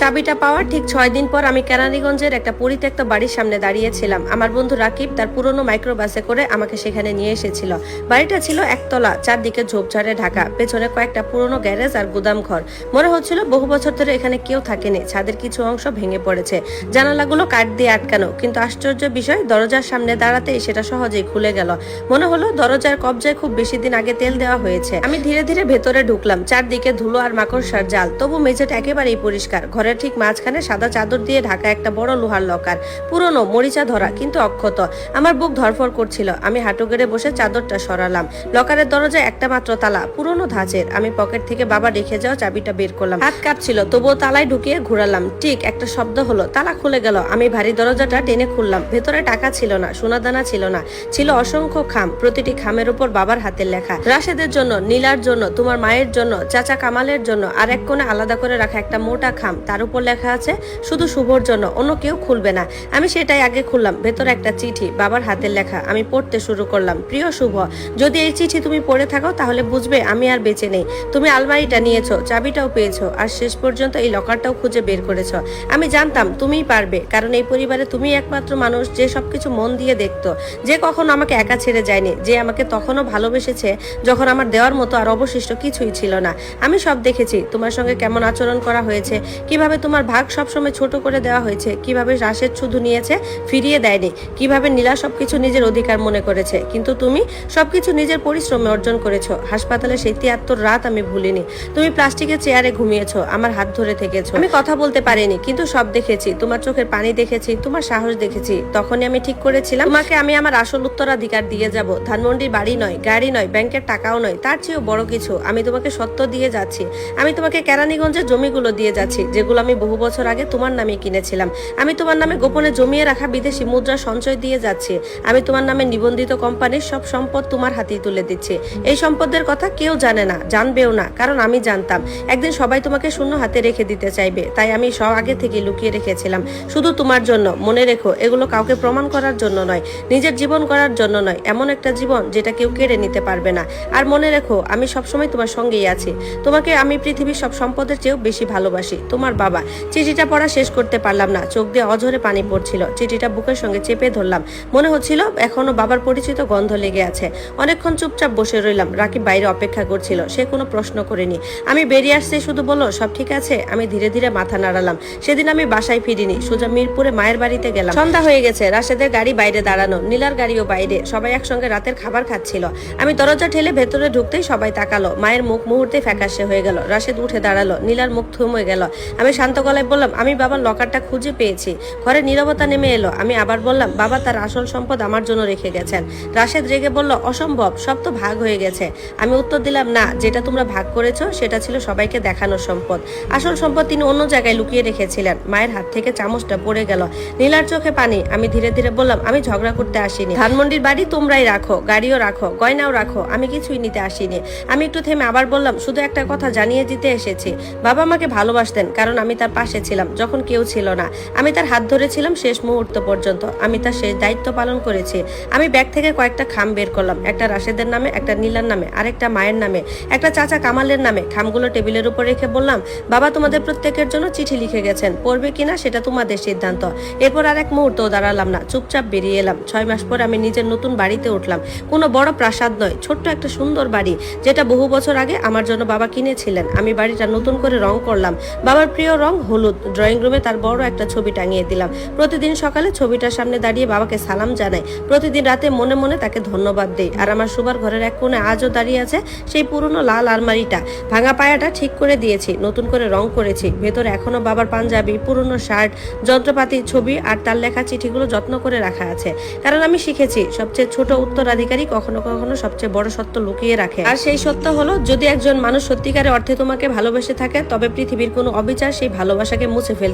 চাবিটা পাওয়ার ঠিক 6 দিন পর আমি কেরানীগঞ্জের একটা পরিত্যক্ত বাড়ির সামনে দাঁড়িয়েছিলাম। আমার বন্ধু রাকিব তার পুরনো মাইক্রোবাসে করে আমাকে সেখানে নিয়ে এসেছিল। বাড়িটা ছিল একতলা, চারদিকে ঝোপঝাড়ে ঢাকা, পেছনে কয়েকটা পুরনো গ্যারেজ আর গুদাম ঘর। মনে হচ্ছিল বহু বছর ধরে এখানে কেউ থাকেনি। ছাদের কিছু অংশ ভেঙে পড়েছে, জানালাগুলো কাঠ দিয়ে আটকানো, কিন্তু আশ্চর্য বিষয় দরজার সামনে দাঁড়াতেই সেটা সহজেই খুলে গেল। মনে হলো দরজার কবজায় খুব বেশি দিন আগে তেল দেওয়া হয়েছে। আমি ধীরে ধীরে ভেতরে ঢুকলাম। চারদিকে ধুলো আর মাকড়সার জাল, তবু মেঝেটা একেবারেই পরিষ্কার। ঘরের ঠিক মাঝখানে সাদা চাদর দিয়ে ঢাকা একটা বড় লোহার লকার, পুরনো, মরিচা ধরা, কিন্তু অক্ষত। আমার বুক ধরফর করছিল। আমি হাঁটু গেড়ে বসে চাদরটা সরালাম। লকারের দরজায় একটা মাত্র তালা, পুরনো ধাঁচের। আমি পকেট থেকে বাবা রেখে যাওয়া চাবিটা বের করলাম। হাত কাঁপছিল, তবুও তালায় ঢুকিয়ে ঘুরালাম। ঠিক একটা শব্দ হলো, তালা খুলে গেল। আমি ভারী দরজাটা টেনে খুললাম। ভেতরে টাকা ছিল না, সোনাদানা ছিল না, ছিল অসংখ্য খাম। প্রতিটি খামের উপর বাবার হাতের লেখা। রাশেদের জন্য, নীলার জন্য, তোমার মায়ের জন্য, চাচা কামালের জন্য। আর এক কোণে আলাদা করে রাখা একটা মোটা খাম, তার উপর লেখা আছে শুধু শুভর জন্য, অন্য কেউ খুলবে না। আমি সেটাই আগে খুললাম। ভেতরে একটা চিঠি, বাবার হাতের লেখা। আমি পড়তে শুরু করলাম। প্রিয় শুভ, যদি এই চিঠি তুমি পড়ে থাকো তাহলে বুঝবে আমি আর বেঁচে নেই। তুমি আলমারিটা নিয়েছো, চাবিটাও পেয়েছো, আর শেষ পর্যন্ত এই লকারটাও খুঁজে বের করেছো। আমি জানতাম তুমিই পারবে, কারণ এই পরিবারে তুমি একমাত্র মানুষ যে সবকিছু মন দিয়ে দেখতো, যে কখনো আমাকে একা ছেড়ে যায়নি, যে আমাকে তখনও ভালোবেসেছে যখন আমার দেওয়ার মতো আর অবশিষ্ট কিছুই ছিল না। আমি সব দেখেছি, তোমার সঙ্গে কেমন আচরণ করা হয়েছে, কিভাবে তোমার ভাগ সবসময় ছোট করে দেওয়া হয়েছে, কিভাবে রাশেদ শুধু নিয়েছে, ফিরিয়ে দেয়নি, কিভাবে নীলা সবকিছু নিজের অধিকার মনে করেছে, কিন্তু তুমি সবকিছু নিজের পরিশ্রমে অর্জন করেছো। হাসপাতালে সেই ৭৩ রাত আমি ভুলিনি। তুমি প্লাস্টিকের চেয়ারে ঘুমিয়েছো, আমার হাত ধরে থেকেছো। আমি কথা বলতে পারিনি, কিন্তু সব দেখেছি। তোমার চোখের পানি দেখেছি, তোমার সাহস দেখেছি। তখনই আমি ঠিক করেছিলাম তোমাকে আমি আমার আসল উত্তরাধিকার দিয়ে যাব। ধানমন্ডির বাড়ি নয়, গাড়ি নয়, ব্যাংকের টাকাও নয়, তার চেয়েও বড় কিছু। আমি তোমাকে সত্য দিয়ে যাচ্ছি। আমি তোমাকে কেরানীগঞ্জের জমিগুলো দিয়ে যাচ্ছি, যেগুলো আমি বহু বছর আগে তোমার নামে কিনেছিলাম। আমি তোমার নামে গোপনে জমিয়ে রাখা বিদেশি মুদ্রা সঞ্চয় দিয়ে যাচ্ছি। আমি তোমার নামে নিবন্ধিত কোম্পানির সব সম্পদ তোমার হাতেই তুলে দিচ্ছি। এই সম্পদের কথা কেউ জানে না, জানবেও না, কারণ আমি জানতাম একদিন সবাই তোমাকে শূন্য হাতে রেখে দিতে চাইবে। তাই আমি সব আগে থেকে লুকিয়ে রেখেছিলাম, শুধু তোমার জন্য। মনে রেখো, এগুলো কাউকে প্রমাণ করার জন্য নয়, নিজের জীবন করার জন্য নয়, এমন একটা জীবন যেটা কেউ কেড়ে নিতে পারবে না। আর মনে রেখো, আমি সবসময় তোমার সঙ্গেই আছি। তোমাকে আমি পৃথিবীর সব সম্পদের চেয়েও বেশি ভালোবাসি। তোমার বাবা। চিঠিটা পড়া শেষ করতে পারলাম না, চোখ দিয়ে অঝরে পানি পড়ছিল। চিঠিটা বুকের সঙ্গে চেপে ধরলাম। মনে হচ্ছিল এখনো বাবার পরিচিত গন্ধ লেগে আছে। অনেকক্ষণ চুপচাপ বসে রইলাম। রাকিব বাইরে অপেক্ষা করছিল। সে কোনো প্রশ্ন করেনি। আমি বেরিয়ে আসতে শুধু বলল, সব ঠিক আছে? আমি ধীরে ধীরে মাথা নাড়ালাম। সেদিন আমি বাসায় ফিরিনি, সোজা মিরপুরে মায়ের বাড়িতে গেলাম। সন্ধ্যা হয়ে গেছে, রাশেদের গাড়ি বাইরে দাঁড়ানো, নীলার গাড়িও বাইরে। সবাই একসঙ্গে রাতের খাবার খাচ্ছিল। আমি দরজা ঠেলে ভেতরে ঢুকতেই সবাই তাকালো। মায়ের মুখ মুহূর্তে ফ্যাকাশে হয়ে গেল। রাশেদ উঠে দাঁড়ালো। নীলার মুখ থমে গেল। আমি শান্ত গলায় বললাম, আমি বাবার লকারটা খুঁজে পেয়েছি। ঘরে নীরবতা নেমে এলো। আমি আবার বললাম, বাবা তার আসল সম্পদ আমার জন্য রেখে গেছেন। রাশেদ রেগে বলল, অসম্ভব, সব তো ভাগ হয়ে গেছে। আমি উত্তর দিলাম, না, যেটা তোমরা ভাগ করেছো সেটা ছিল সবাইকে দেখানোর সম্পদ। আসল সম্পদ তিনি অন্য জায়গায় লুকিয়ে রেখেছিলেন। মায়ের হাত থেকে চামচটা পড়ে গেল। নীলার চোখে পানি। আমি ধীরে ধীরে বললাম, আমি ঝগড়া করতে আসিনি। ধানমন্ডির বাড়ি তোমরাই রাখো, গাড়িও রাখো, গয়নাও রাখো, আমি কিছুই নিতে আসিনি। আমি একটু থেমে আবার বললাম, শুধু একটা কথা জানিয়ে দিতে এসেছি। বাবা আমাকে ভালোবাসতেন, কারণ আমি তার পাশে ছিলাম যখন কেউ ছিল না। আমি তার হাত ধরেছিলাম শেষ মুহূর্ত পর্যন্ত। আমি তার শেষ দায়িত্ব পালন করেছি। আমি ব্যাগ থেকে কয়েকটা খাম বের করলাম, একটা রাশেদের নামে, একটা নীলার নামে, আরেকটা মায়ের নামে, একটা চাচা কামালের নামে। খামগুলো টেবিলের উপর রেখে বললাম, বাবা তোমাদের প্রত্যেকের জন্য চিঠি লিখে গেছেন, পড়বে কিনা সেটা তোমাদের সিদ্ধান্ত। এরপর আর এক মুহূর্ত দাঁড়ালাম না, চুপচাপ বেরিয়ে এলাম। 6 মাস পর আমি নিজের নতুন বাড়িতে উঠলাম। কোনো বড় প্রাসাদ নয়, ছোট্ট একটা সুন্দর বাড়ি, যেটা বহু বছর আগে আমার জন্য বাবা কিনেছিলেন। আমি বাড়িটা নতুন করে রং করলাম, বাবার প্রিয় রং হলুদ। ড্রয়িং রুমে তার বড় একটা ছবি টাঙিয়ে দিলাম। প্রতিদিন সকালে ছবিটার সামনে দাঁড়িয়ে বাবাকে সালাম জানাই। প্রতিদিন রাতে মনে মনে তাকে ধন্যবাদ দেই। আর আমার শোবার ঘরের এক কোণে আজও দাঁড়িয়ে আছে সেই পুরনো লাল আলমারিটা। ভাঙা পায়াটা ঠিক করে দিয়েছি, নতুন করে রং করেছি। ভেতরে এখনো বাবার পাঞ্জাবি, পুরনো শার্ট, যন্ত্রপাতি, ছবি আর তার লেখা চিঠিগুলো যত্ন করে রাখা আছে। কারণ আমি শিখেছি, সবচেয়ে ছোট উত্তরাধিকারী কখনো কখনো সবচেয়ে বড় সত্য লুকিয়ে রাখে। আর সেই সত্য হলো, যদি একজন মানুষ সত্যিকারের অর্থে তোমাকে ভালোবেসে থাকে, তবে পৃথিবীর কোনো অবিচার সেই ভালোবাসাকে মুছে ফেলতে